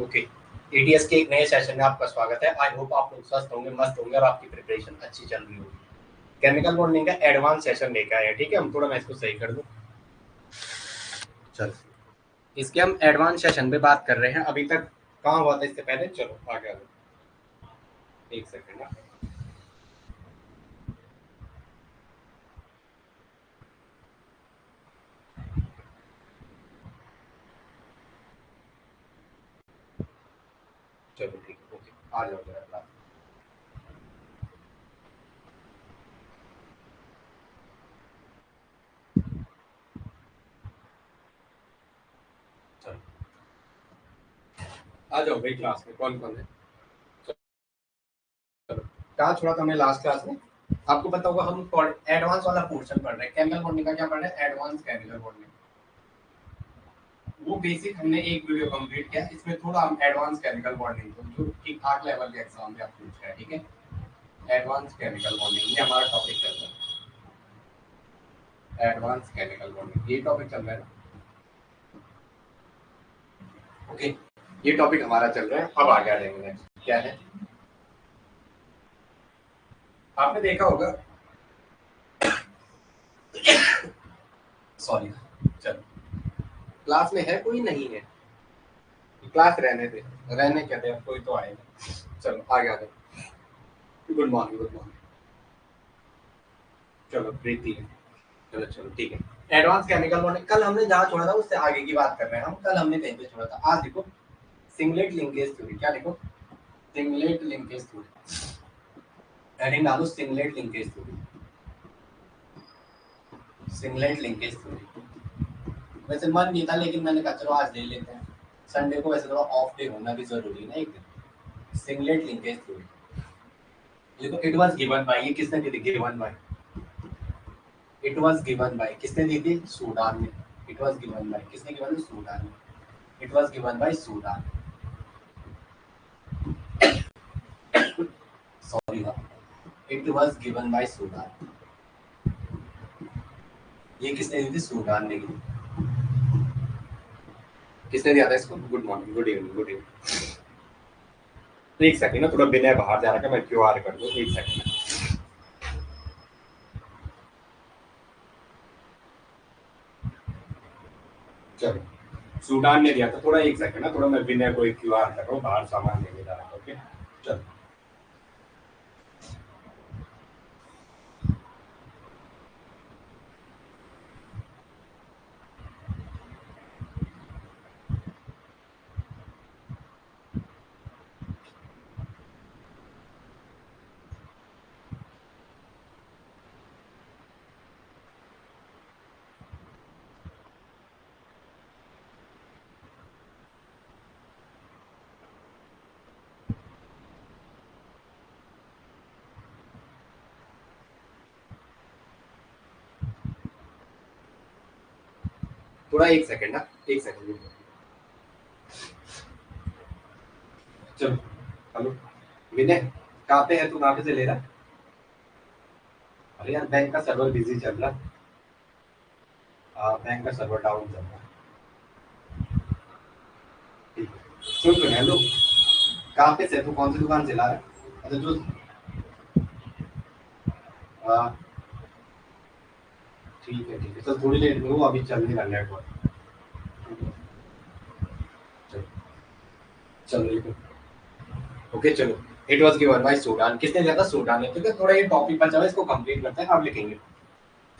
Okay, ATS के एक नए सेशन में आपका स्वागत है। आई होप आप लोग स्वस्थ होंगे, मस्त होंगे और आपकी प्रिपरेशन अच्छी चल रही होगी। केमिकल बॉन्डिंग का एडवांस सेशन लेके आए हैं, ठीक है। हम थोड़ा मैं इसको सही कर दूं। चल, इसके हम एडवांस सेशन पे बात कर रहे हैं। अभी तक कहाँ हुआ था इससे पहले? चलो आगे आगे। एक सेकेंड ना। चलो ठीक है, ओके, आ जाओ जरा क्लास। चलो आ जाओ भाई, क्लास में कौन कौन है? चलो, कहाँ छोड़ा था हमने लास्ट क्लास में? आपको पता होगा हम एडवांस वाला पोर्शन पढ़ रहे हैं। केमिकल बॉन्डिंग का क्या पढ़ रहे हैं? Advance chemical bonding. वो बेसिक हमने एक वीडियो कंप्लीट किया। इसमें थोड़ा हम एडवांस केमिकल बॉन्डिंग को जो ठीक ठाक लेवल के एग्जाम में आप पूछ रहे हैं, ठीक है। एडवांस केमिकल बॉन्डिंग ये हमारा टॉपिक चल रहा है। एडवांस केमिकल बॉन्डिंग ये टॉपिक चल रहा है ना। ओके, ये टॉपिक हमारा चल रहा है। अब आगे आ जाएंगे। नेक्स्ट क्या है? आपने देखा होगा, सॉरी, चलो, क्लास में है कोई? नहीं है? क्लास रहने दे, रहने क्या दे, कोई तो आएगा। चलो आगे आ जाओ। Good morning, good morning. चलो प्रीति है। चलो चलो ठीक है। एडवांस केमिकल बॉन्डिंग कल हमने जहाँ छोड़ा था उससे आगे की बात कर रहे हैं हम। कल हमने कहीं पे छोड़ा था, आज देखो सिंगलेट लिंकेज थ्योरी। क्या लिखो? Singlet linkage theory. हेडिंग डालो singlet linkage theory. Singlet linkage theory. वैसे मन नहीं था लेकिन मैंने कहा चलो आज ले लेते हैं। संडे को वैसे थोड़ा ऑफ डे होना भी जरूरी है ना एक दिन। Singlet linkage theory. देखो इट वाज गिवन बाय, ये किसने दी थी? Given by. It was given by किसने दी थी? सूडान ने। इट वाज गिवन बाय किसने गिवन थी? सूडान ने। It was given by Sudan. Sorry, it was given by Sudan. ये किसने दी थी? सूडान ने दी। किसने दिया था इसको? Good morning, good evening, good evening. एक सेकंड ना, थोड़ा विनय बाहर जा रहा है, मैं क्यूआर कर दूं। एक सेकंड। चलो, सूडान ने दिया था। थोड़ा एक सेकंड ना, थोड़ा मैं विनय को एक क्यूआर कर रहा हूँ, बाहर सामान लेने जा रहा हूँ। ओके चलो। थोड़ा एक सेकंड ना, एक सेकंड। चलो, हेलो विनय, कहाँ पे है तू? कहाँ पे से ले रहा है? अरे यार बैंक का सर्वर बिजी चल रहा है। बैंक का सर्वर डाउन चल रहा है। ठीक है, सुन तो, हेलो, कहाँ पे से तू? कौन सी दुकान से ला रहा है? अच्छा जो, आ, ठीक है, चल थोड़ी देर में वो अभी चल नहीं रहा नेटवर्क। चलो चलो ठीक है। ओके चलो। It was given by Sudan. किसने दिया था? सूडान ने। ठीक है, थोड़ा ये टॉपिक बचा हुआ है, इसको कंप्लीट करते हैं। अब लिखेंगे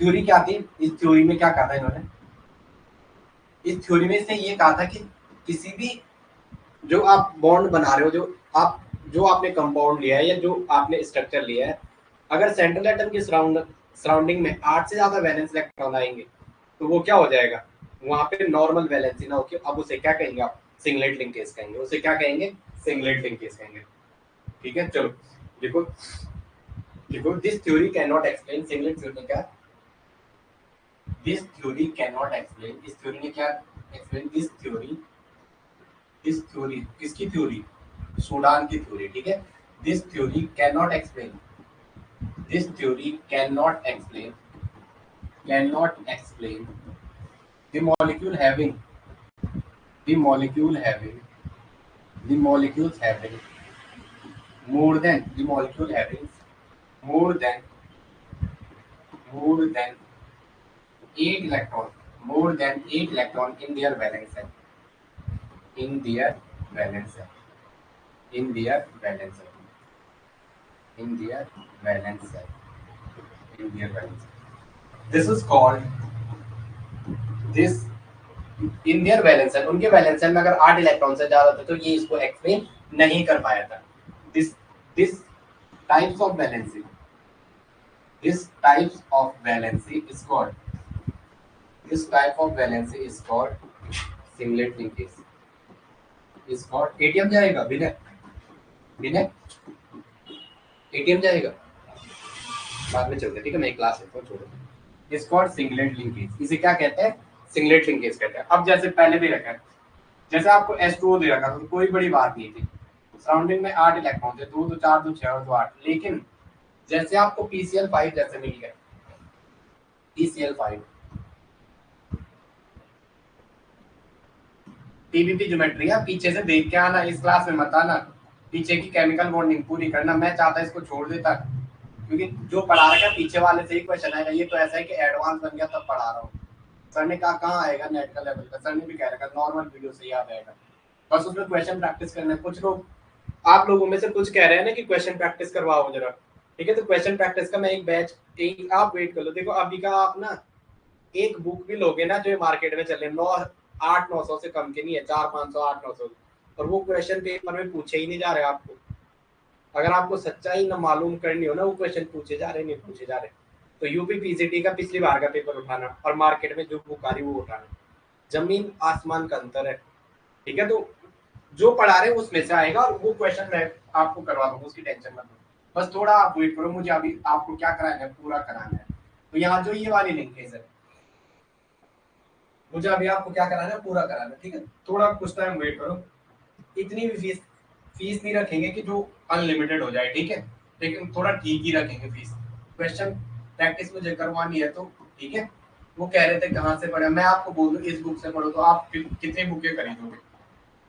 थ्योरी क्या थी। इस थ्योरी में क्या कहा था इन्होंने? इस थ्योरी में इसने ये कहा था कि किसी भी, जो आप बॉन्ड बना रहे हो, जो आपने कंपाउंड लिया है या जो आपने स्ट्रक्चर लिया है, अगर सेंट्रल एटम के सराउंडिंग में 8 से ज्यादा वैलेंस इलेक्ट्रॉन आएंगे तो वो क्या हो जाएगा? वहां पे नॉर्मल वैलेंसी ना होके अब उसे क्या कहेंगे आप? सिंगलेट लिंकेज कहेंगे। उसे क्या कहेंगे? सिंगलेट लिंकेज कहेंगे। ठीक है चलो, देखो देखो, this theory cannot explain singlet theory क्या। This theory cannot explain, इस थ्योरी ने क्या एक्सप्लेन? दिस थ्योरी किसकी थ्योरी? सूडान की थ्योरी। ठीक है, this theory cannot explain, this theory cannot explain the molecule having, the molecule having The molecules having more than the molecule having more than more than 8 electron, more than 8 electron in their valence shell, in their valence shell, in their valence shell, in their valence shell, in their valence shell. This is called this in their valence उनके valence में अगर 8 electron से ज्यादा थे तो ये इसको explain नहीं कर पाया था. This this types of valency, this types of valency is called this type of valency is called singlet linkage, is called ATM जाएगा विनय, विनय एटीएम जाएगा बाद में चलते. ठीक है मैं क्लास लेता हूँ छोड़ो. इस कॉल्ड सिंगलेट लिंकेज. इसे क्या कहते हैं? सिंगलेट लिंकेज कहते हैं. अब जैसे पहले भी रखा है, जैसे आपको H2O दे रखा था तो कोई बड़ी बात नहीं थी. सराउंडिंग में 8 इलेक्ट्रॉन थे, 2 तो 4 2 6 और 2 8. लेकिन जैसे आपको PCl5 जैसे मिल गया, PCl5 पीवीपी ज्योमेट्री है, पीछे से देख के आना, इस क्लास में मत आना, पीछे की केमिकल बॉन्डिंग पूरी करना. मैं चाहता इसको छोड़ देता क्योंकि जो पढ़ा रखा है पीछे वाले से ही क्वेश्चन आएगा. ये तो ऐसा है कि एडवांस बन गया तब पढ़ा रहा हूँ. सर ने कहा कहाँ आएगा नेट का लेवल का, सर ने भी कह रखा नॉर्मल वीडियो से याद आएगा. बस उसमें क्वेश्चन प्रैक्टिस करना है. कुछ लोग आप लोगों में से कुछ कह रहे हैं ना कि क्वेश्चन प्रैक्टिस करवाओ जरा. ठीक है तो क्वेश्चन प्रैक्टिस का मैं एक बैच, एक आप वेट कर लो. देखो अभी का आप ना एक बुक भी लोगे ना जो मार्केट में चले 800-900 से कम के नहीं है, 400-500-800, और वो क्वेश्चन पेपर में पूछे ही नहीं जा रहे आपको. अगर आपको सच्चाई ना मालूम करनी हो ना, वो क्वेश्चन पूछे जा रहे नहीं पूछे जा रहे. तो यूपी पीसीटी का पिछली बार का पेपर उठाना और मार्केट में जो बुक आ रही वो उठाना, जमीन आसमान का अंतर है. ठीक है तो जो पढ़ा रहे उसमें से आएगा और वो क्वेश्चन मैं आपको करवा दूंगा, उसकी टेंशन मत लो. बस थोड़ा आप वेट करो, मुझे अभी आपको क्या कराना है पूरा कराना है. तो यहाँ जो ये वाली लिंकेज है, मुझे अभी आपको क्या कराना है पूरा कराना है. ठीक है थोड़ा कुछ टाइम वेट करो. इतनी भी फीस नहीं रखेंगे कि जो अनलिमिटेड हो जाए. ठीक है लेकिन थोड़ा ठीक ही रखेंगे फीस. क्वेश्चन प्रैक्टिस मुझे करवानी है तो ठीक है. वो कह रहे थे कहाँ से पढ़े, मैं आपको बोल दूं इस बुक से पढ़ो तो आप कितनी बुकें खरीदोगे.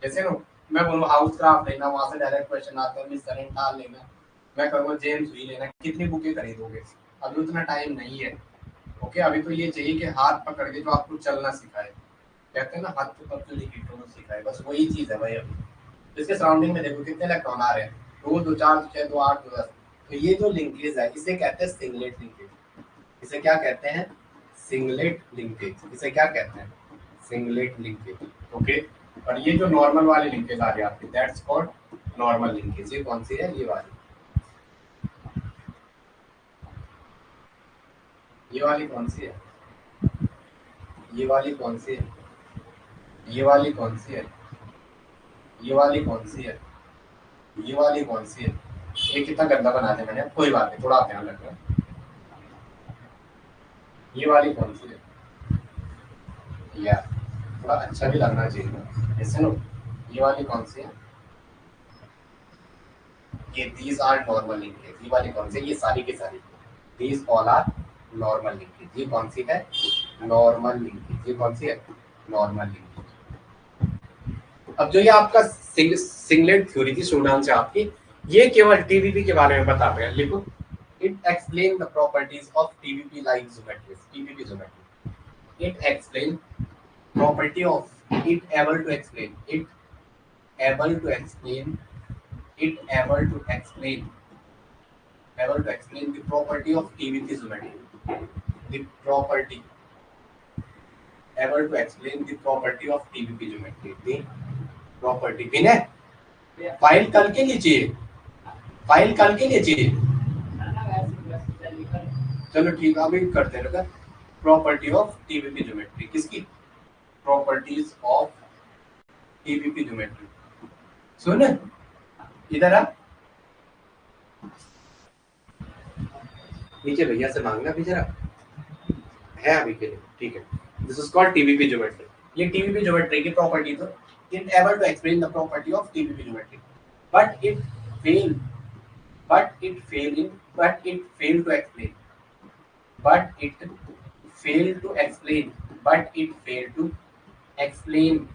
जैसे ना मैं बोलूँ हाउस क्राफ्ट लेना, वहां से डायरेक्ट क्वेश्चन आता है, मिस सरेंटाल लेना, मैं कहूँगा जेम्स वी लेना, कितनी बुकें खरीदोगे. अभी उतना टाइम नहीं है. ओके अभी तो ये चाहिए कि हाथ पकड़ के जो आपको चलना सिखाए, कहते हैं ना हाथ पे पकड़ के सिखाए, बस वही चीज है भाई. अभी इसके सराउंडिंग में देखो कितने इलेक्ट्रॉन आ रहे हैं, 2 2 4 6 2 8 2 10. तो ये जो लिंकेज है इसे कहते हैं सिंगलेट लिंकेज. इसे क्या कहते हैं? Singlet linkage. इसे क्या कहते हैं? Singlet linkage. ओके और ये जो नॉर्मल वाली लिंकेज आ रही है आपकी, दैट्स कॉल्ड नॉर्मल लिंकेज. ये कौन सी है? ये वाली. ये वाली कौन सी है? ये वाली कौन सी है? ये वाली कौन सी है? ये वाली कौन सी है? ये वाली कौन सी है? ये कितना गंदा बना दिया मैंने, कोई बात नहीं, थोड़ा आप ध्यान रखना. ये वाली कौन सी है यार, थोड़ा अच्छा भी लगना चाहिए. ऐसे नो ये वाली कौन सी है? ये दीज आर नॉर्मल लिंकेज. ये वाली कौन सी है? ये सारी की सारी these all are normal linkage. ये कौन सी है? Normal linkage. ये कौन सी है? Normal linkage. अब जो ये आपका सिंगलेट थ्योरी थी स्टूडेंट से आपकी, ये केवल टीवीपी के बारे में बताते हैं. लिखो it explain the properties of TVP like geometries. TVP geometry. It explain property of it able to explain it able to explain it able to explain the property of TVP geometry. The property able to explain the property of TVP geometry. The property. Vinay file कल के लिए चाहिए, file कल के लिए चाहिए. चलो ठीक है अभी करते हैं. Property of TVP geometry. किसकी? Properties of TVP geometry. सुन इधर आ, नीचे भैया से मांगना भी जरा है अभी के लिए. ठीक है this is called TVP geometry. ये टीवीपी ज्योमेट्री की प्रॉपर्टी तो it able to explain the property of TVP geometry but it fail to explain but it failed to explain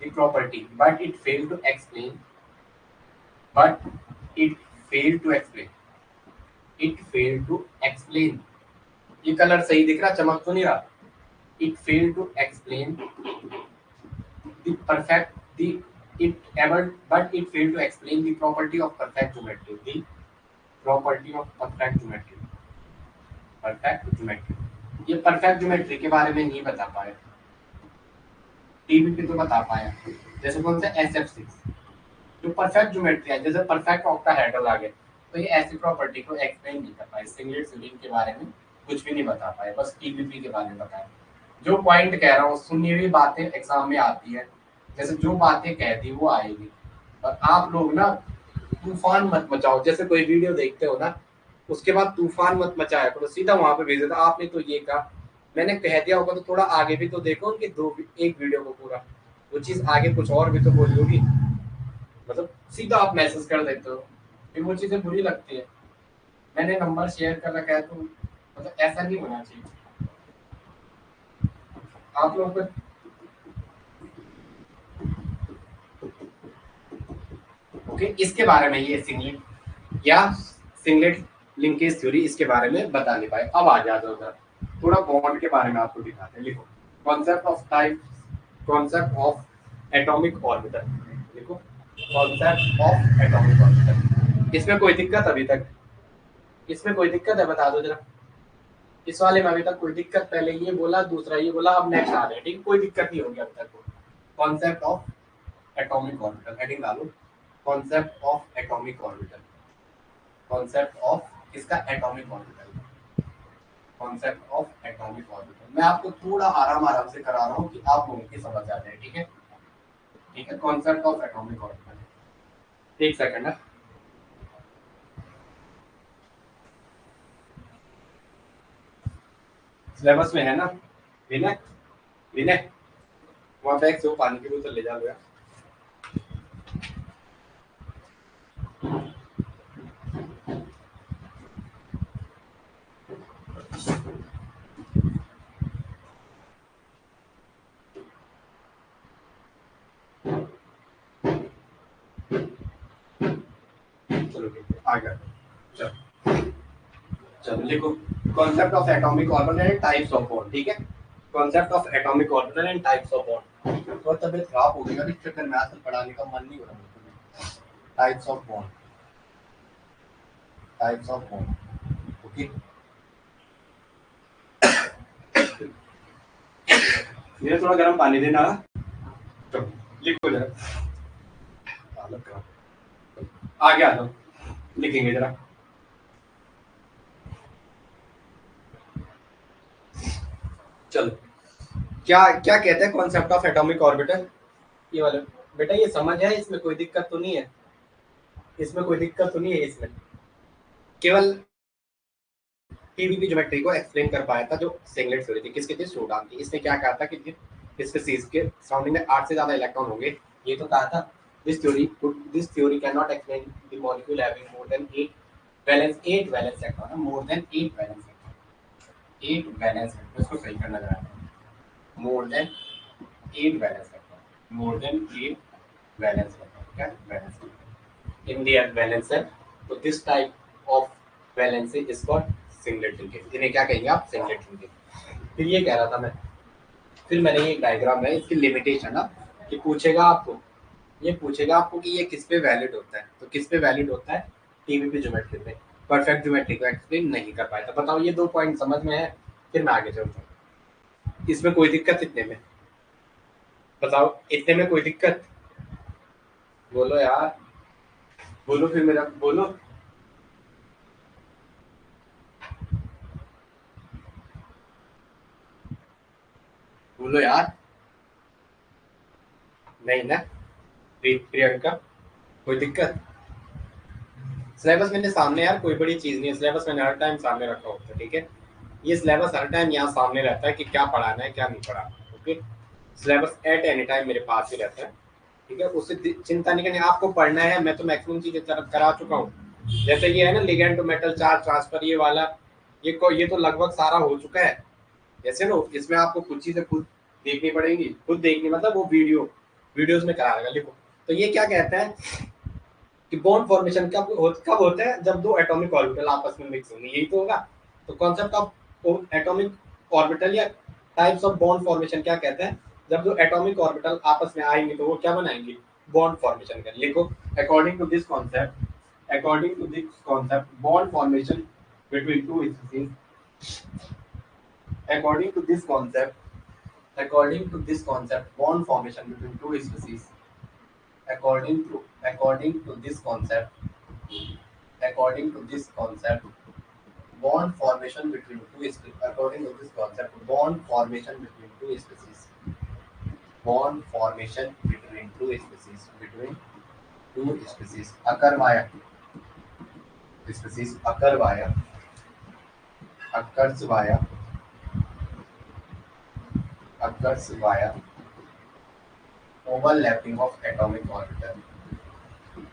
the property, but it failed to explain. But it failed to explain. It failed to explain. ये colour सही दिख रहा, चमक तो नहीं रहा. It failed to explain the perfect the it ever but it failed to explain the property of perfect geometry. The property of perfect geometry. Perfect geometry. ये perfect geometry के बारे में नहीं बता पाए. टीवी पे तो बता पाया. जैसे कौन सा SF6 जो परफेक्ट ज्योमेट्री है, जैसे परफेक्ट ऑक्टाहेड्रल आ गए, तो ये ऐसी प्रॉपर्टी को एक्सप्लेन नहीं कर पाए. सिंगलेट यूनियन के बारे में कुछ भी नहीं बता पाए, बस टीबीपी के बारे में बताया. जो पॉइंट कह रहा हूँ, सुनी हुई बातें एग्जाम में आती है, जैसे जो बातें कहती वो आएगी. और आप लोग ना तूफान मत मचाओ. जैसे कोई वीडियो देखते हो ना, उसके बाद तूफान मत मचाया करो, सीधा वहां पे भेज देता आपने तो ये कहा, मैंने कह दिया होगा तो थोड़ा आगे भी तो देखो उनके एक वीडियो को पूरा, वो चीज आगे कुछ और भी तो बोली होगी. मतलब सीधा आप मैसेज कर देते हो, फिर वो चीजें बुरी लगती है. मैंने नंबर शेयर कर रखा है, तो मतलब ऐसा नहीं होना चाहिए. आप लोगों को ओके इसके बारे में ये सिंगलेट या सिंगलेट लिंकेज थ्योरी इसके बारे में बता नहीं पाए. अब आ जाओ उधर, थोड़ा बॉन्ड के बारे में आपको दिखाते हैं. लिखो concept of type, concept of atomic orbital. लिखो कॉन्सेप्ट ऑफ एटॉमिक ऑर्बिटल. इसमें कोई दिक्कत अभी तक? इसमें कोई दिक्कत है बता दो जरा. इस वाले में अभी तक कोई दिक्कत? पहले ये बोला, दूसरा ये बोला, अब नेक्स्ट आ रहे हैं. ठीक, कोई दिक्कत नहीं होगी अब तक. Concept of atomic orbital heading डालो. Concept of atomic orbital. Concept of इसका atomic orbital. Concept of atomic orbital. मैं आपको थोड़ा आराम आराम से करा रहा हूँ कि आप लोगों की समझ आ जाए. ठीक है, ठीक है. Concept of atomic orbital. एक सेकंड है. सिलेबस में है ना विनय? विनय वहाँ बैग से वो पानी की बोतल ले जा लो यार. आ गया. चलो लिखो concept of atomic orbital and types of bond. ठीक है, concept of atomic orbital and types of bond. तो तबीयत खराब हो गई और इस चक्कर में आजकल पढ़ाने का मन नहीं हो रहा. Types of bond. Types of bond. Okay, मेरे थोड़ा गर्म पानी देना. तो लिखो जरा. आगे आ जाओ, लिखेंगे जरा. चलो क्या क्या कहते हैं कॉन्सेप्ट ऑफ एटॉमिक ऑर्बिटल? ये वाला बेटा, ये समझ है, इसमें कोई दिक्कत तो नहीं है? इसमें कोई दिक्कत तो नहीं है? इसमें केवल टीबीपी ज्योमेट्री को एक्सप्लेन कर पाया था जो सिंगलेट थ्योरी थी. किसकी थी? स्टूडान की. इसने क्या कहा था कि इस स्पीसीज के सराउंडिंग में 8 से ज्यादा इलेक्ट्रॉन होंगे. ये तो कहा था. This theory cannot explain the molecule having more than 8 valence electron. More than 8 valence electron. 8 valence electron. इसको सही करना जरा. More than 8 valence electron. More than 8 valence electron. क्या वैलेंस इन द वैलेंस है. तो this type of valence is called singlet linkage. इन्हें क्या कहेंगे आप? Singlet linkage. फिर ये कह रहा था मैं, फिर मैंने ये डायग्राम है इसकी लिमिटेशन ना कि पूछेगा आपको, ये पूछेगा आपको कि ये किस पे वैलिड होता है. तो किस पे वैलिड होता है? टीबीपी ज्योमेट्री पे. परफेक्ट ज्योमेट्री को एक्सप्लेन नहीं कर पाया था. बताओ ये 2 पॉइंट समझ में है? फिर मैं आगे चलता हूँ. इसमें कोई दिक्कत? इतने में बताओ, इतने में कोई दिक्कत? बोलो यार, बोलो फिर मेरा बोलो. बोलो यार. नहीं ना प्रियंका, कोई दिक्कत? सिलेबस मैंने सामने यार, कोई बड़ी चीज नहीं है. सिलेबस मैंने हर टाइम सामने रखा होता है. ठीक है, ये सिलेबस हर टाइम यहाँ सामने रहता है कि क्या पढ़ाना है क्या नहीं पढ़ाना. Okay, syllabus at any time मेरे पास ही रहता है. ठीक है, उससे चिंता नहीं करनी. आपको पढ़ना है, मैं तो मैक्सिमम चीजें करा चुका हूँ. जैसे ये है ना ligand to metal charge transfer, ये वाला ये तो लगभग सारा हो चुका है. जैसे नो इसमें आपको कुछ चीजें खुद देखनी पड़ेंगी. खुद देखनी मतलब वो वीडियो वीडियोस में करा रहेगा, लिखो। तो ये क्या कहता है कि बॉन्ड फॉर्मेशन कब होता है, जब दो एटॉमिक ऑर्बिटल आपस में मिक्स होंगे, यही तो होगा। तो कॉन्सेप्ट ऑफ एटॉमिक ऑर्बिटल या टाइप्स ऑफ बॉन्ड फॉर्मेशन क्या कहते हैं, जब दो एटॉमिक ऑर्बिटल आपस में आएंगे तो वो क्या बनाएंगे, बॉन्ड फॉर्मेशन कर। लिखो, according to this concept bond formation between two species, according to this concept bond formation between two species, according to this concept bond formation between two species, according to this concept bond formation between two species, bond formation between two species occur via species occurs via overlapping of atomic orbital,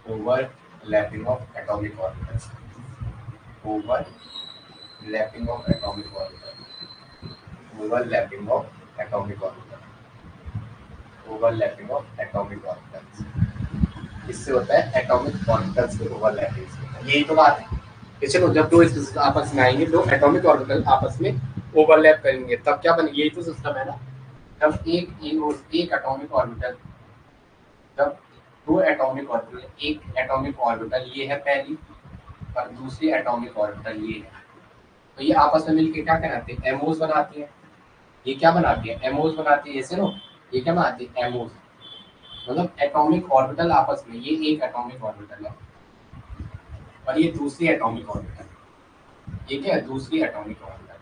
overlapping of atomic orbitals, overlapping of atomic orbital, overlapping of atomic orbital, overlapping of atomic orbitals। इससे होता है atomic orbitals के overlapping से, यही तो बात है। कि चलो जब दो स्पीसीज आपस में आएंगे, दो एटॉमिक ऑर्बिटल आपस में ओवरलैप करेंगे, तब क्या बनेगी, यही तो सिस्टम है ना। जब एक एटॉमिक ऑर्बिटल, जब दो एटॉमिक ऑर्बिटल, एक एटॉमिक ऑर्बिटल ये है पहली और दूसरी एटॉमिक ऑर्बिटल ये है, तो ये आपस में मिलकर क्या कराते हैं, एमोस बनाती है। ये क्या बनाती है, एमोस बनाती है, ऐसे नो, ये क्या बनाती है, एमोस, मतलब एटॉमिक ऑर्बिटल आपस में, ये एक एटॉमिक ऑर्बिटल है और ये दूसरी एटॉमिक ऑर्बिटल, ये क्या है, दूसरी एटॉमिक ऑर्बिटल,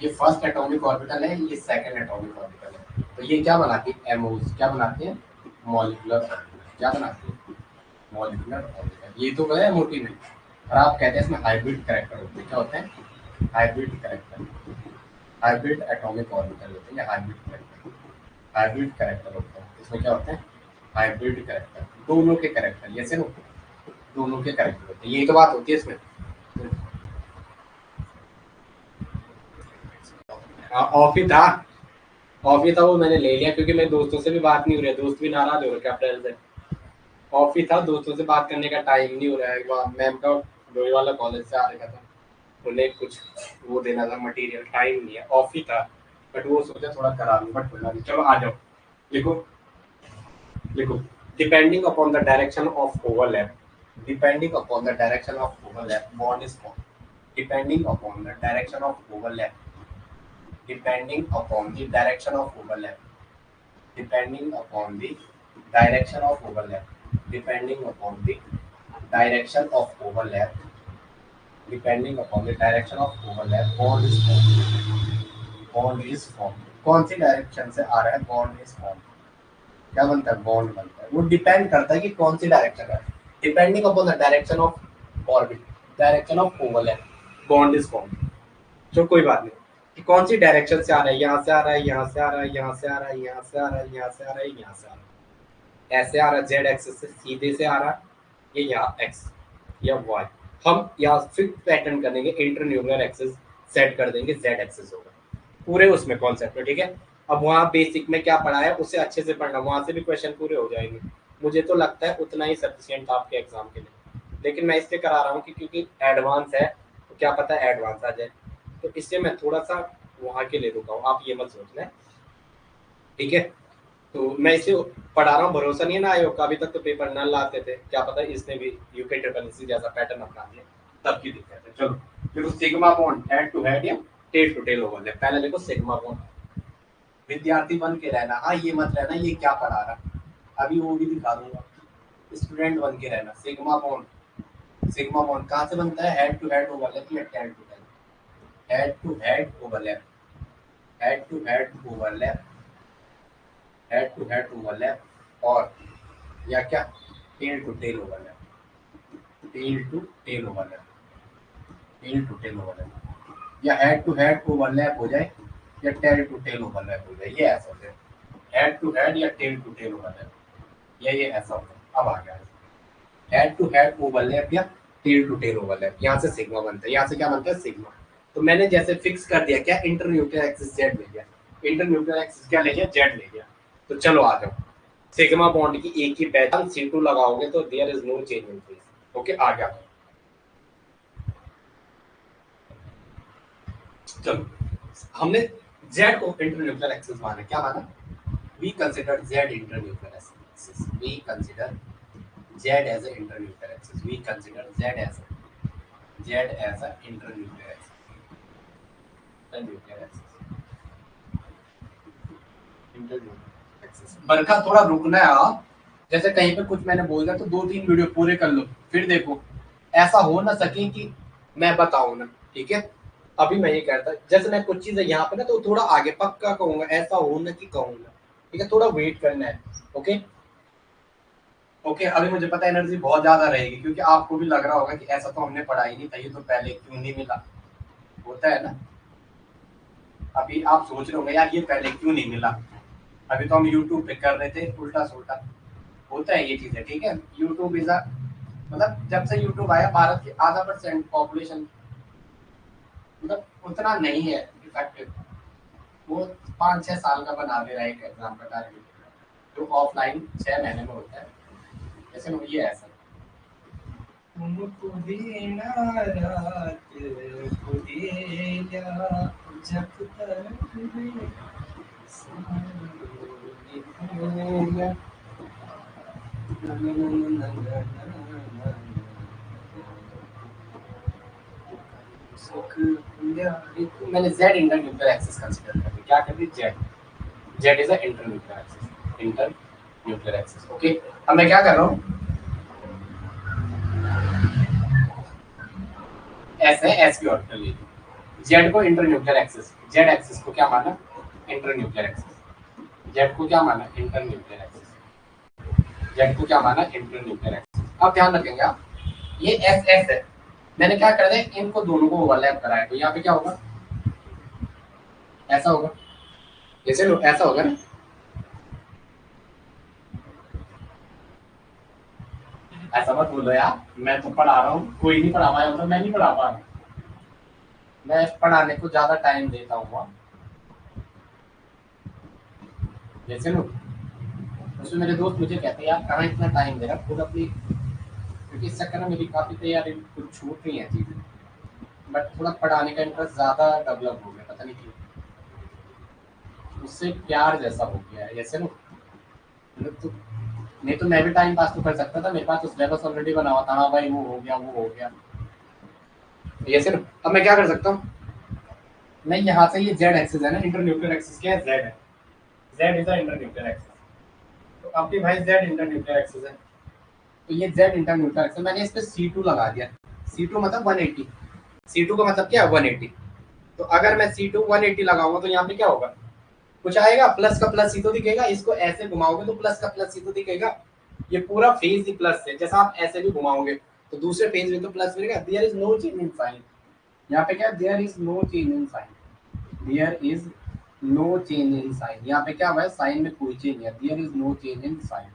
ये फर्स्ट एटॉमिक ऑर्बिटल है, ये सेकंड एटॉमिक ऑर्बिटल है। तो ये क्या बनाती है, एमोस, क्या बनाती है, मॉलिक्यूलर ऑर्बिटल, क्या बनाती है, मॉलिक्यूलर ऑर्बिटल। ये तो गया मोटी में। और आप कहते हैं इसमें हाइब्रिड कैरेक्टर होते हैं, क्या होते हैं, hybrid character, hybrid atomic orbital होते हैं, हाइब्रिड कैरेक्टर होते हैं। इसमें क्या होते हैं, हाइब्रिड कैरेक्टर, दोनों के कैरेक्टर, जैसे ना दोनों के कैरेक्टर होते हैं, यही तो बात होती है इसमें। ऑफ ही था वो मैंने ले लिया क्योंकि मेरे दोस्तों से भी बात नहीं हो रही है, दोस्त भी नाराज हो रहे हैं अप्रैल से। ऑफ ही था, दोस्तों से बात करने का टाइम नहीं हो रहा है। मैम का डोई वाला कॉलेज से आ रखा था, उन्हें कुछ वो देना था मटेरियल, टाइम नहीं है, ऑफ ही था। बट वो सोचा थोड़ा करा लूँ, बट बोला नहीं। चलो आ जाओ, लिखो लिखो, depending upon the direction of overlap, depending upon the direction of overlap bond is formed, depending upon the direction of overlap, depending upon the direction of overlap, depending upon the direction of overlap, depending upon the direction of overlap, depending upon the direction of overlap bond is formed, bond is formed। कौन सी direction से आ रहा है, bond is form, क्या बनता है, bond बनता है। वो डिपेंड करता है कि कौन सी डायरेक्शन है, depending upon the direction of orbit, direction of overlap bond is form. जो कोई बात नहीं कि कौन सी डायरेक्शन से आ रहा है, यहाँ से आ रहा है, यहाँ से आ रहा है, यहाँ से आ रहा है, यहाँ से आ रहा है, यहाँ से आ रहा है, यहाँ से आ रहा है, ऐसे आ रहा है, जेड एक्सिस से सीधे से आ रहा है, ये यहाँ एक्स या वाई। हम यहाँ फिक्स पैटर्न कर देंगे, इंटरन्यूक्लियर एक्सिस सेट कर देंगे, जेड एक्सिस होगा पूरे उसमें कॉन्सेप्ट में, ठीक है। अब वहाँ बेसिक में क्या पढ़ा है उसे अच्छे से पढ़ना, वहाँ से भी क्वेश्चन पूरे हो जाएंगे। मुझे तो लगता है उतना ही सफिशिएंट था आपके एग्जाम के लिए, लेकिन मैं इसलिए करा रहा हूँ कि क्योंकि एडवांस है, तो क्या पता है एडवांस आ जाए, तो इससे मैं थोड़ा सा वहाँ के लिए रुका हूँ, आप ये मत सोचना, ठीक है। तो मैं इसे पढ़ा रहा हूँ, भरोसा नहीं है ना आयोग का, अभी तक तो पेपर न लाते थे, क्या पता इसने भी यूके ट्रिपल एससी जैसा पैटर्न अपना लिया, तब की दिक्कत है। चलो देखो, sigma bond head to head या टेल टू टेल ओवरलैप, पहले देखो सिग्मा बॉन्ड, विद्यार्थी बन के रहना, हाँ ये मत रहना ये क्या पढ़ा रहा, अभी वो भी दिखा दूंगा, स्टूडेंट बन के रहना। सिग्मा बॉन्ड कहाँ से बनता है, हेड टू हेड ओवरलैप या tail to tail, head to head overlap, head to head overlap, head to head overlap, और या क्या, tail to tail overlap, tail to tail overlap, tail to tail overlap, या head to head overlap हो जाए या tail to tail overlap हो जाए, ये ऐसा है, हेड टू हेड या टेल टू टेल ओवरलैप, ये ऐसा होता है। अब आ गया हेड टू हेड ओवरलैप या टेल टू टेल ओवरलैप, यहाँ से सिग्मा बनता है, यहाँ से क्या बनता है, सिग्मा। तो मैंने जैसे फिक्स कर दिया क्या, इंटरन्यूक्लियर एक्सिस जेड मिल गया, इंटरन्यूक्लियर एक्सिस क्या ले गया, जेड ले गया। तो चलो आ जाओ, सिग्मा बॉन्ड की एक ही पहचान, C2 लगाओगे तो there is no change in phase. Okay आ गया। चलो हमने जेड को इंटरन्यूक्लियर एक्सिस माना, क्या माना, we consider Z internuclear axis, we consider Z as a internuclear axis, we consider Z as a internuclear axis. Barkha थोड़ा रुकना है आप, जैसे कहीं पे कुछ मैंने बोल दिया तो 2-3 वीडियो पूरे कर लो, फिर देखो ऐसा हो ना सके कि मैं बताऊं ना, ठीक है। अभी मैं ये कहता, जैसे मैं कुछ चीजें यहाँ पे ना तो थोड़ा आगे पक्का कहूंगा, ऐसा हो ना कि कहूंगा, ठीक है, थोड़ा वेट करना है। ओके ओके, अभी मुझे पता है एनर्जी बहुत ज्यादा रहेगी, क्योंकि आपको भी लग रहा होगा कि ऐसा तो हमने पढ़ा ही नहीं था, ये तो पहले क्यों नहीं मिला, होता है ना। अभी आप सोच रहे होंगे यार ये पहले क्यों नहीं मिला, अभी तो हम यूट्यूब पे कर रहे थे उल्टा सुल्टा, होता है ये चीजें, ठीक है। यूट्यूब इज मतलब जब से यूट्यूब आया भारत की आधा % पॉपुलेशन, मतलब उतना नहीं है इफेक्टिव, वो 5-6 साल का बना दे रहा है एक एग्जाम का टारगेट, जो ऑफलाइन 6 महीने में होता है, जैसे ये ऐसा तुमको देना रात को देगा जब तक होगा। मैंने जेड इंटरन्यूक्लियर एक्सिस कंसीडर कर दी, क्या कर दी, Z is a internuclear axis, internuclear axis. Okay अब मैं क्या कर रहा हूँ, एस है, एस की ऑर्बिटल ले ली, जेड को इंटरन्यूक्लियर एक्सिस, जेड एक्सिस को क्या माना, इंटरन्यूक्लियर एक्सिस, जेड को क्या माना, इंटरन्यूक्लियर एक्सिस, जेड को क्या माना, इंटरन्यूक्लियर एक्सिस। अब ध्यान रखेंगे आप, ये एस एस है, मैंने क्या कर दिया, इनको दोनों को ओवरलैप कराया, तो यहाँ पे क्या होगा, ऐसा होगा, जैसे ऐसा होगा ना, ऐसा मत बोलो यार, मैं तो पढ़ा रहा हूँ, कोई नहीं पढ़ा पाया, मतलब मैं नहीं पढ़ा पा रहा, मैं पढ़ाने को ज्यादा टाइम देता हूँ, जैसे लो उसमें मेरे दोस्त मुझे कहते हैं यार कहाँ इतना टाइम दे रहा, खुद अपनी, क्योंकि इस चक्कर में मेरी काफी तैयारी कुछ छूट रही है चीजें, बट थोड़ा पढ़ाने का इंटरेस्ट ज्यादा डेवलप हो गया, पता नहीं क्यों, उससे प्यार जैसा हो गया है, जैसे लो मतलब तो, नहीं तो मैं भी टाइम पास तो कर सकता था, मेरे पास तो सिलेबस ऑलरेडी बना हुआ था, हाँ भाई वो हो गया वो हो गया, जैसे लो अब मैं क्या कर सकता हूँ, मैं यहाँ से ये जेड एक्सिस है ना, इंटरन्यूक्लियर एक्सिस क्या है, जेड है, Z is a internuclear axis, तो अब भी भाई जेड इंटरन्यूक्लियर एक्सिस है, तो ये जेड इंटरन्यूक्लियर एक्सिस, मैंने इस पे C2 लगा दिया, C2 मतलब 180, C2 का मतलब क्या है 180, तो अगर मैं C2 180 लगाऊंगा तो यहाँ पे क्या होगा, कुछ आएगा, प्लस का प्लस ही तो दिखेगा, इसको ऐसे घुमाओगे तो प्लस का प्लस ही तो दिखेगा, ये पूरा फेज ही प्लस है, जैसा आप ऐसे भी घुमाओगे तो दूसरे फेज में तो प्लस मिलेगा, there is no change in sign, यहाँ पे क्या, there is no change in sign, there is no change in sign, यहाँ पे क्या हुआ है, साइन में कोई चेंज नहीं है, there is no change in sign,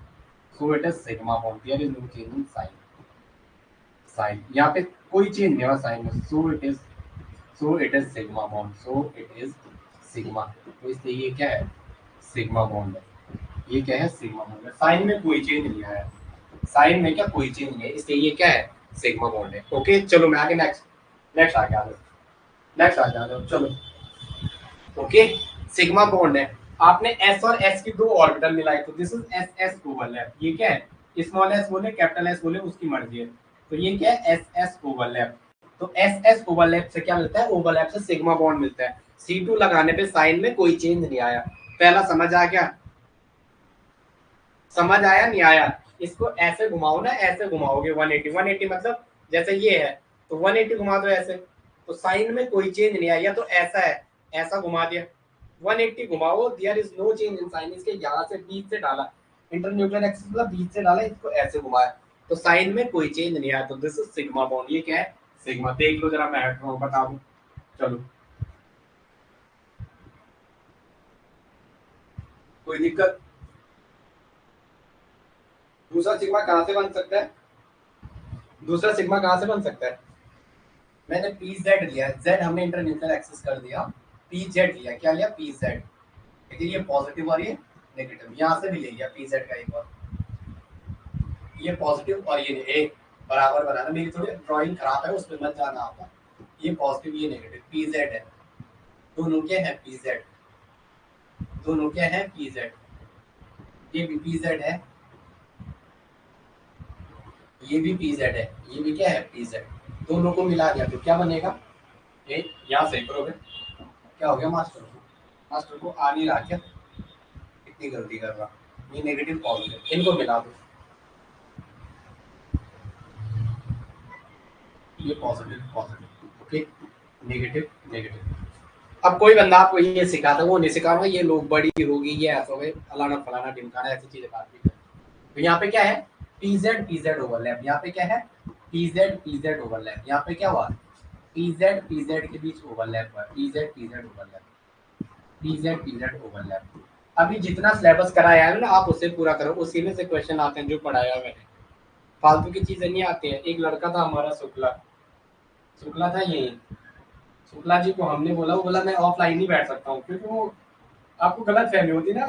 so it is sigma bond, there is no change in sign, sign यहाँ पे कोई चेंज नहीं हुआ साइन में, so it is sigma bond, so it is sigma, तो इसलिए ये क्या है, सिग्मा बॉन्ड है, ये क्या है, सिग्मा बॉन्ड है, साइन में कोई चेंज नहीं आया, साइन में क्या कोई चेंज नहीं है, इसलिए ये क्या है, सिग्मा बॉन्ड है। ओके चलो मैं आगे नेक्स्ट, नेक्स्ट आ गया, नेक्स्ट आ जाओ चलो। ओके सिग्मा बॉन्ड है, आपने एस और एस की दो ऑर्बिटल मिलाई, तो this is S S overlap, ये क्या है, स्मॉल एस बोले कैपिटल एस बोले उसकी मर्जी है, तो ये क्या है, एस एस ओवरलैप, तो एस एस ओवरलैप से क्या मिलता है, ओवरलैप से सिग्मा बॉन्ड मिलता है, C2 लगाने पे साइन में कोई चेंज नहीं आया, पहला समझ आ गया, समझ आया नहीं आया, इसको ऐसे घुमाओ ना, ऐसे घुमाओगे 180, 180 मतलब जैसे ये है तो 180 घुमा दो ऐसे, तो साइन में कोई चेंज नहीं आया, तो ऐसा है, ऐसा घुमा दिया, 180 घुमाओ, there is no change in sign, इसके यहाँ से बीच से डाला, इंटरन्यूक्लियर एक्सिस मतलब बीच से डाला, इसको ऐसे घुमाया, तो साइन में कोई चेंज नहीं आया, तो दिस इज सिग्मा बॉन्ड, ये क्या है, सिग्मा, देख लो जरा, मैं बता दूं, चलो कोई दिक्कत, दूसरा सिग्मा कहाँ से बन सकता है, दूसरा सिग्मा कहाँ से बन सकता है, मैंने पी जेड लिया, जेड हमने इंटरन्यूक्लियर एक्सिस कर दिया, पी जेड लिया, क्या लिया, पी जेड, ठीक है, ये पॉजिटिव और ये नेगेटिव, यहाँ से भी ले लिया पी जेड का एक और, ये पॉजिटिव और ये एक बराबर बनाना, मेरी थोड़ी ड्राइंग खराब है उसमें मत जाना आपका, ये पॉजिटिव ये नेगेटिव, पी जेड है, दोनों क्या है पी जेड, दोनों क्या है पी जेड, ये भी पी जेड है, ये भी पी जेड है, ये भी क्या है पी जेड, दोनों को मिला दिया तो क्या बनेगा, ये यहाँ सही करोगे क्या हो गया मास्टर को, मास्टर को आ नहीं रहा क्या, इतनी गलती कर रहा, ये नेगेटिव पॉजिटिव इनको मिला दो, ये positive positive, okay negative negative. अब कोई बंदा आपको ये सिखाता वो नहीं सिखाऊंगा, ये लोग बड़ी होगी ये ऐसा होगा फलाना फलाना ढिमकाना ऐसी चीजें बात भी कर, तो यहाँ पे क्या है पीजेड ओवरलैप, यहाँ पे क्या है पीजेड ओवरलैप, यहाँ पे क्या हुआ पीजेड के बीच ओवरलैप हुआ, पीजेड ओवरलैप, पीजेड ओवरलैप। अभी जितना सिलेबस कराया है ना आप उससे पूरा करो, उसी में से क्वेश्चन आते हैं जो पढ़ाया मैंने, फालतू की चीजें नहीं आती है। एक लड़का था हमारा शुक्ला था ये, शुक्ला जी को हमने बोला, वो बोला मैं ऑफलाइन ही बैठ सकता हूँ, क्योंकि वो आपको गलत फहमी होती है ना,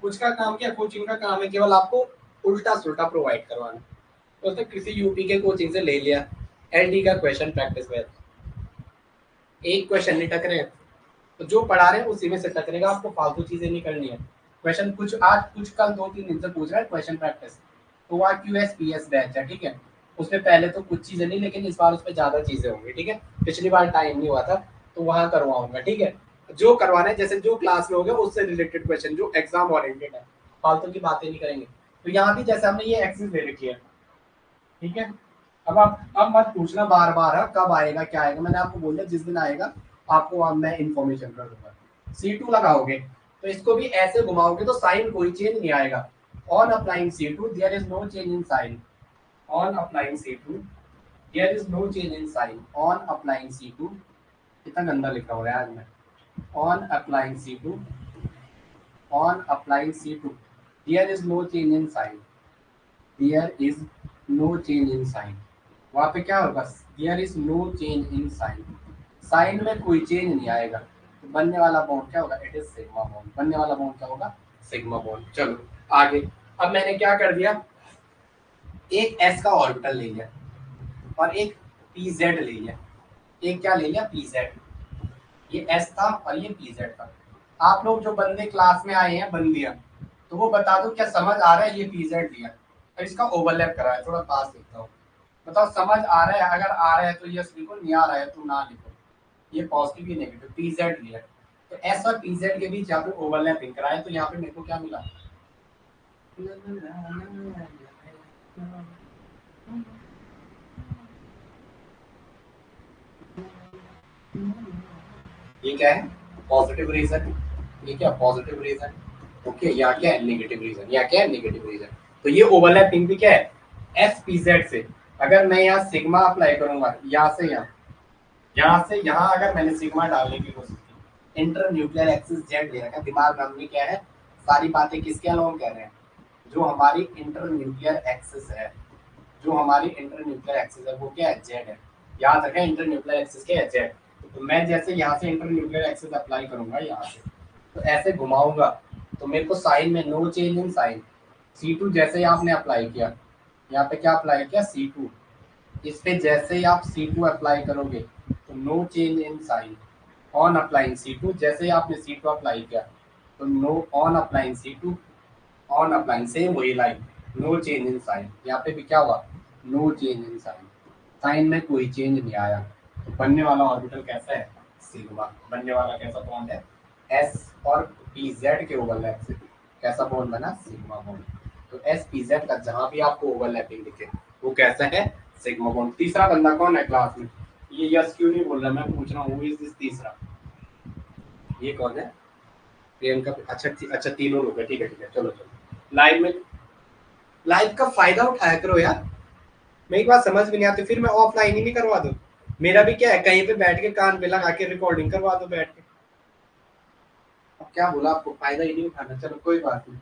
कुछ का काम क्या कोचिंग का काम है केवल आपको उल्टा सुल्टा प्रोवाइड करवाना, तो उसने किसी यूपी के कोचिंग से ले लिया एलडी का क्वेश्चन प्रैक्टिस में, एक क्वेश्चन नहीं टक रहे, तो जो पढ़ा रहे हैं उसी में से टकरेगा, आपको फालतू चीजें नहीं करनी है। क्वेश्चन कुछ आज कुछ कल 2-3 दिन से पूछ रहा है क्वेश्चन प्रैक्टिस, तो वहाँ QSPS बैच है, ठीक है, उसमें पहले तो कुछ चीजें नहीं, लेकिन इस बार उसमें ज्यादा चीजें होंगी, ठीक है, पिछली बार टाइम नहीं हुआ था तो वहाँ करवाऊंगा, ठीक है, जो करवाना है जैसे जो क्लास में हो गया उससे रिलेटेड क्वेश्चन जो एग्जाम ओरिएंटेड है, फालतू की बातें नहीं करेंगे। तो यहाँ भी जैसे हमने ये एक्सेस दे रखी है, ठीक है, अब मत पूछना बार बार कब आएगा क्या आएगा, मैंने आपको बोल दिया जिस दिन आएगा आपको मैं इन्फॉर्मेशन कर दूंगा। C2 लगाओगे तो इसको भी ऐसे घुमाओगे तो साइन कोई चेंज नहीं आएगा, on applying C2 there is no change in sign, on applying C2 there is no change in sign, on applying C2, कितना गंदा लिखा हो रहा है आज मैं, on applying C2, on applying C2 there is no change in sign, there is no change in sign, वहां पे क्या होगा there is no change in sign, sign में कोई चेंज नहीं आएगा, तो बनने वाला बॉन्ड क्या होगा, इट इज सिग्मा बॉन्ड, बनने वाला बॉन्ड क्या होगा सिग्मा बॉन्ड। चलो आगे, अब मैंने क्या कर दिया, एक s का ऑर्बिटल ले लिया और एक pz ले लिया, एक क्या ले लिया pz, ये s था और ये pz था। आप लोग जो बंदे क्लास में आए हैं बंदियां, तो वो बता दो क्या समझ आ रहा है, ये pz लिया और इसका ओवरलैप करा है, थोड़ा पास लिखता हूँ, बताओ समझ आ रहा है, अगर आ रहा है तो यस लिखो, नहीं आ रहा है तो ना लिखो, ये पॉजिटिव ये नेगेटिव pz लिया, तो s और pz के बीच यहाँ पे ओवरलैपिंग कराए, तो यहाँ पे मेरे को क्या मिला, ये क्या है पॉजिटिव रीजन, ये क्या पॉजिटिव रीजन, ओके, यहाँ क्या है नेगेटिव रीजन, यहाँ क्या है नेगेटिव रीजन, तो ये ओवरलैपिंग भी क्या है एस पीजेड से। अगर मैं यहाँ सिग्मा अप्लाई करूंगा यहाँ से यहाँ से यहाँ, अगर मैंने सिग्मा डालने की कोशिश की, इंटर न्यूक्लियर एक्सिस जेड ले रखा, दिमाग में हमने क्या है सारी बातें किसके अलाउंग कर रहे हैं, जो हमारी इंटर न्यूक्लियर एक्सिस है, जो हमारी इंटर न्यूक्लियर एक्सिस है वो क्या है जेड है, याद रखें इंटर न्यूक्लियर एक्सिस क्या है जेड, तो मैं जैसे यहाँ से इंटर न्यूक्लियर एक्सिस अप्लाई करूंगा यहाँ से, तो ऐसे घुमाऊंगा तो मेरे को साइन में no change in sign, C2 जैसे ही आपने अप्लाई किया, यहाँ पे क्या अप्लाई किया C2, इस पे जैसे ही आप C2 अप्लाई करोगे तो no change in sign, on applying C2 जैसे ही आपने C2 अप्लाई किया तो no, on applying C2, on applying same वही line, no change in sign, यहाँ पे भी क्या हुआ no change in sign, sign में कोई चेंज नहीं आया, तो बनने वाला ऑर्बिटल कैसा है सिग्मा, बनने वाला कैसा बॉन्ड है s और pz के ओवरलैप से कैसा बॉन्ड बना सिग्मा बॉन्ड, तो s pz का जहां भी आपको ओवरलैपिंग दिखे वो कैसा है सिग्मा बॉन्ड। तीसरा बंदा कौन है क्लास में, ये यस क्यों नहीं बोल रहा, मैं पूछ रहा हूँ इज दिस तीसरा, ये कौन है प्रियंका, अच्छा तीनों लोग है, ठीक है चलो लाइव में, लाइव का फायदा उठाया करो यार, मेरी बात समझ भी नहीं आती फिर मैं ऑफलाइन ही नहीं करवा दूं, मेरा भी क्या है कहीं पे बैठ के कान पे लगा के रिकॉर्डिंग करवा दो बैठ के, अब क्या बोला आपको फायदा ही नहीं उठाना, चलो कोई बात नहीं,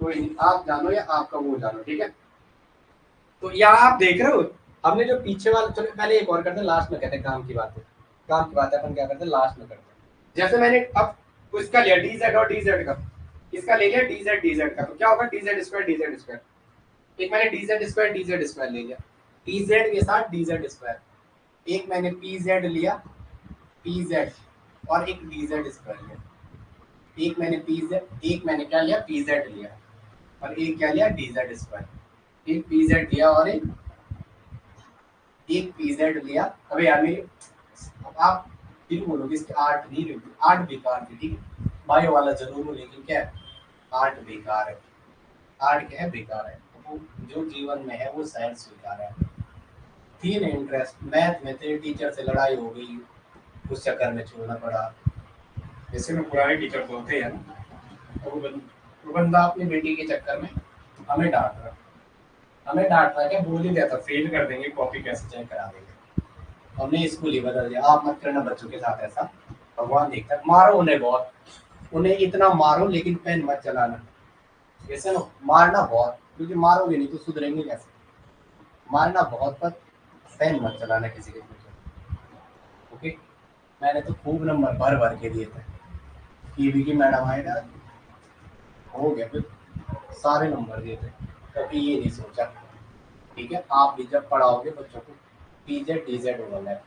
कोई नहीं, आप जानो या आपका वो जानो, ठीक है। तो यहाँ आप देख रहे हो हमने जो पीछे वाला, चलो पहले एक और करते हैं लास्ट में, कहते हैं काम की बात है, काम की बात है अपन क्या करते हैं लास्ट में करते हैं, जैसे मैंने अब तो इसका लिया dz और dz का, इसका ले लिया dz का, तो क्या होगा dz स्क्वायर, एक मैंने dz स्क्वायर ले लिया, dz के साथ dz स्क्वायर, एक मैंने pz लिया, pz और एक dz स्क्वायर लिया, एक मैंने क्या लिया pz लिया और एक क्या लिया dz स्क्वायर, एक pz लिया और एक pz लिया। अबे यार मेरी, अब आप फिर बोलोगे इसकी आर्ट नहीं रही, आर्ट बेकार थी, ठीक है बायो वाला जरूर हूँ लेकिन क्या है आर्ट बेकार है, आर्ट क्या है बेकार है, तो जो जीवन में है वो शायद स्वीकार है। थी ना इंटरेस्ट मैथ में, तेरे टीचर से लड़ाई हो गई, उस चक्कर में छोड़ना पड़ा, जैसे में पुराने टीचर तो होते हैं ना, तो वो बंदा अपनी बेटी के चक्कर में हमें डांट रहा है, क्या बोल ही दिया था फेल कर देंगे, कॉपी कैसे चेक करा देंगे, हमने स्कूल ही बदल दिया। आप मत करना बच्चों के साथ ऐसा, भगवान देखता है, मारो उन्हें बहुत, उन्हें इतना मारो लेकिन पेन मत चलाना, वैसे ना मारना बहुत, क्योंकि मारोगे नहीं तो सुधरेंगे कैसे, मारना बहुत पर पेन मत चलाना किसी के फ्यूचर। ओके, मैंने तो खूब नंबर भर भर के दिए थे, टीवी की मैडम आएगा हो गया फिर सारे नंबर दिए थे, कभी ये नहीं सोचा। ठीक है, आप भी जब पढ़ाओगे बच्चों को पीजेड डीजेड बोलना है,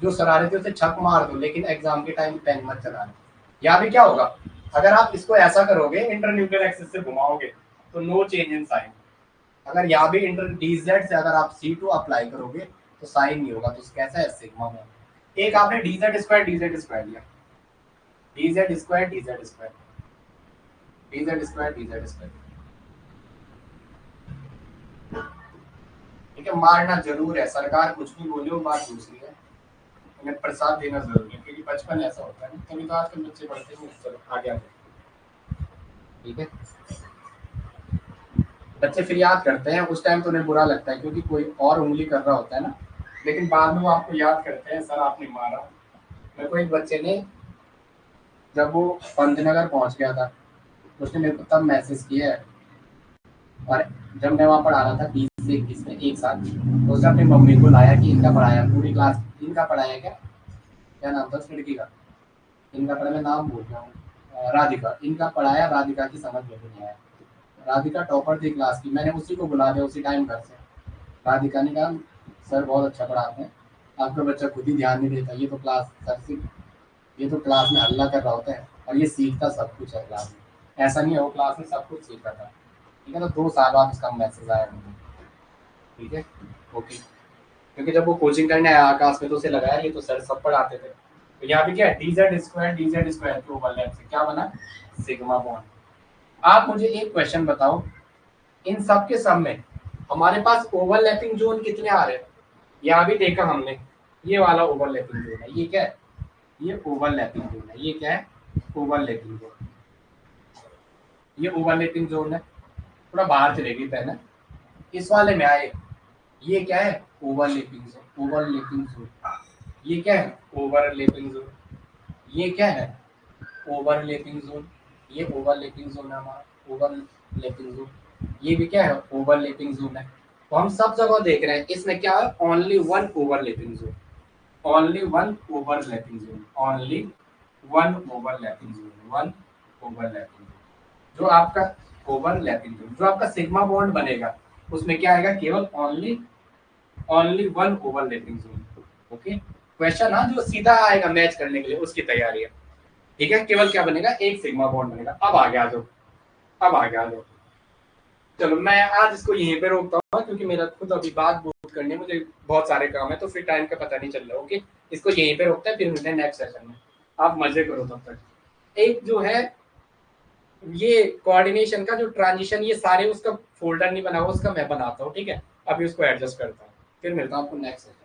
जो शरारती उसे छक मार दो लेकिन एग्जाम के टाइम पेन मत चलाना। यहाँ भी क्या होगा, अगर आप इसको ऐसा करोगे इंटरन्यूक्लियर एक्सिस से घुमाओगे तो नो चेंज इन साइन, अगर यहाँ भी इंटर डीजेड से अगर आप C2 अप्लाई करोगे तो साइन नहीं होगा, तो कैसा है सिग्मा में, एक आपने डीजेड स्क्वायर लिया, डीजेड स्क्वायर ठीक है, मारना जरूर है, सरकार कुछ भी बोले वो बात दूसरी है, उन्हें प्रसाद देना जरूरी है, क्योंकि बचपन ऐसा होता है, तभी तो आजकल बच्चे पढ़ते हैं, चलो आगे ठीक है। बच्चे फिर याद करते हैं, उस टाइम तो उन्हें बुरा लगता है क्योंकि कोई और उंगली कर रहा होता है ना, लेकिन बाद में वो आपको याद करते हैं सर आपने मारा। मेरे को एक बच्चे ने, जब वो पंतनगर पहुंच गया था उसने मेरे को तब मैसेज किया है, और जब मैं वहाँ पढ़ा रहा था 20 से 21 में एक साथ, तो उसने अपनी मम्मी को लाया कि इनका पढ़ाया, पूरी क्लास इनका पढ़ाया, क्या नाम था उस लड़की का, इनका पढ़ा, मैं नाम भूल गया हूँ, राधिका, इनका पढ़ाया, राधिका की समझ में नहीं आया, राधिका टॉपर थी क्लास की, मैंने उसी को बुला दिया उसी टाइम घर से, राधिका ने कहा सर बहुत अच्छा पढ़ाते हैं, आपका बच्चा खुद ही ध्यान नहीं देता, ये तो क्लास में हल्ला कर रहा होता है और ये सीखता सब कुछ है क्लास में, ऐसा नहीं है वो क्लास में सब कुछ सीख रहा था। ठीक है, तो 2 साल बाद उसका मैसेज आया मुझे, ठीक है ओके, क्योंकि जब वो कोचिंग करने आया आकाश में तो उसे लगाया ये तो सर सब पढ़ाते थे, तो यहाँ पे क्या है डीजेड स्क्वायर के ओवरलैप से क्या बना सिग्मा बॉन्ड। आप मुझे एक क्वेश्चन बताओ, इन सब के सब में हमारे पास ओवरलैपिंग जोन कितने आ रहे हैं, यहाँ भी देखा हमने, ये वाला ओवरलैपिंग जोन है, ये क्या है ये ओवरलैपिंग जोन है, ये क्या है ओवरलैपिंग जोन, ये ओवरलैपिंग जोन है, थोड़ा बाहर चलेगी पेन, इस वाले में आए, ये क्या है ओवरलैपिंग जोन, ये क्या है ओवरलैपिंग जोन, ये क्या है ओवरलैपिंग जोन, ये ओवरलैपिंग जोन है हमारा ओवरलैपिंग जोन, ये भी क्या है ओवरलैपिंग जोन है। तो हम सब जगह देख रहे हैं इसमें क्या है only one overlapping zone, only one overlapping zone, only one overlapping zone, one overlapping zone, जो आपका ओवरलैपिंग जोन, जो आपका सिग्मा बॉन्ड बनेगा उसमें क्या आएगा केवल only one overlapping zone. Okay, question हाँ जो सीधा आएगा मैच करने के लिए उसकी तैयारी है, ठीक है, केवल क्या बनेगा एक सिग्मा बॉन्ड बनेगा। अब आगे आ जाओ, चलो मैं आज इसको यहीं पे रोकता हूँ क्योंकि मेरा खुद अभी बात बहुत करनी है, मुझे बहुत सारे काम है तो फिर टाइम का पता नहीं चल रहा। ओके, इसको यहीं पे रोकते हैं, फिर मिलते हैं नेक्स्ट सेशन में, आप मजे करो तब तक। एक जो है ये कोऑर्डिनेशन का जो ट्रांजिशन, ये सारे उसका फोल्डर नहीं बना हुआ, उसका मैं बनाता हूँ, ठीक है, अभी उसको एडजस्ट करता हूँ, फिर मिलता हूँ आपको नेक्स्ट सेशन।